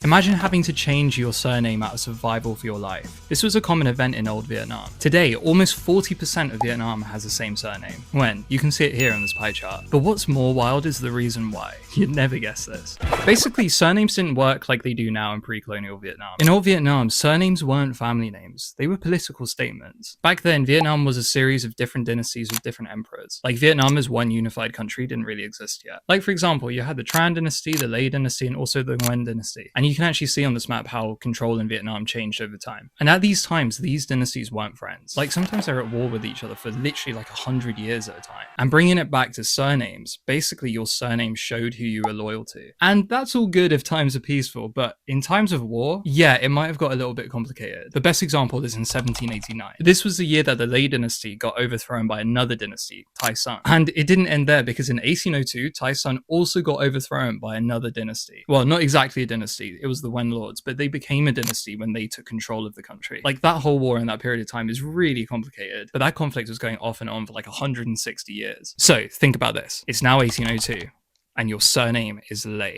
Imagine having to change your surname out of survival for your life. This was a common event in old Vietnam. Today, almost 40% of Vietnam has the same surname. When? You can see it here on this pie chart. But what's more wild is the reason why. You'd never guess this. Basically, surnames didn't work like they do now in pre-colonial Vietnam. In old Vietnam, surnames weren't family names. They were political statements. Back then, Vietnam was a series of different dynasties with different emperors. Like, Vietnam as one unified country didn't really exist yet. Like, for example, you had the Tran dynasty, the Le dynasty, and also the Nguyen dynasty. And you can actually see on this map how control in Vietnam changed over time. And at these times, these dynasties weren't friends. Like, sometimes they're at war with each other for literally like 100 years at a time. And bringing it back to surnames, basically your surname showed who you were loyal to. And that's all good if times are peaceful, but in times of war, yeah, it might have got a little bit complicated. The best example is in 1789. This was the year that the Le dynasty got overthrown by another dynasty, Tai Son. And it didn't end there, because in 1802, Tai Son also got overthrown by another dynasty. Well, not exactly a dynasty, it was the Wen lords, but they became a dynasty when they took control of the country. Like, that whole war in that period of time is really complicated, but that conflict was going off and on for like 160 years. So think about this. It's now 1802 and your surname is Le.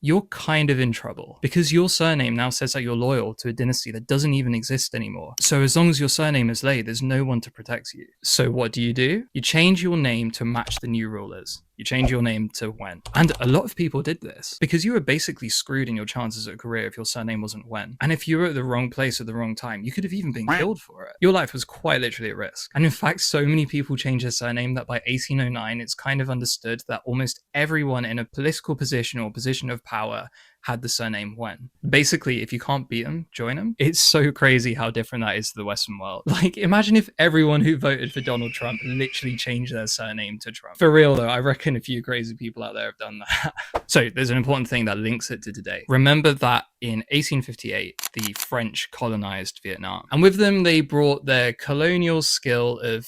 You're kind of in trouble, because your surname now says that you're loyal to a dynasty that doesn't even exist anymore. So as long as your surname is Le, there's no one to protect you. So what do? You change your name to match the new rulers. You change your name to Wen. And a lot of people did this, because you were basically screwed in your chances at a career if your surname wasn't Wen. And if you were at the wrong place at the wrong time, you could have even been killed for it. Your life was quite literally at risk. And in fact, so many people changed their surname that by 1809, it's kind of understood that almost everyone in a political position or position of power had the surname Wen. Basically, if you can't beat them, join them. It's so crazy how different that is to the Western world. Like, imagine if everyone who voted for Donald Trump literally changed their surname to Trump. For real though, I reckon a few crazy people out there have done that. So there's an important thing that links it to today. Remember that in 1858, the French colonized Vietnam. And with them, they brought their colonial skill of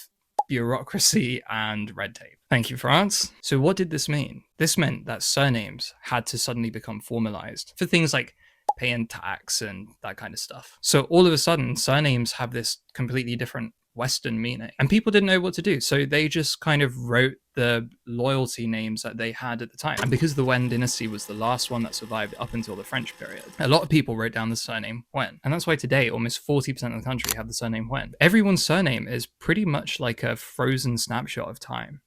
bureaucracy and red tape. Thank you, France. So what did this mean? This meant that surnames had to suddenly become formalized for things like paying tax and that kind of stuff. So all of a sudden, surnames have this completely different Western meaning, and people didn't know what to do. So they just kind of wrote the loyalty names that they had at the time. And because the Wen dynasty was the last one that survived up until the French period, a lot of people wrote down the surname Wen. And that's why today almost 40% of the country have the surname Wen. Everyone's surname is pretty much like a frozen snapshot of time.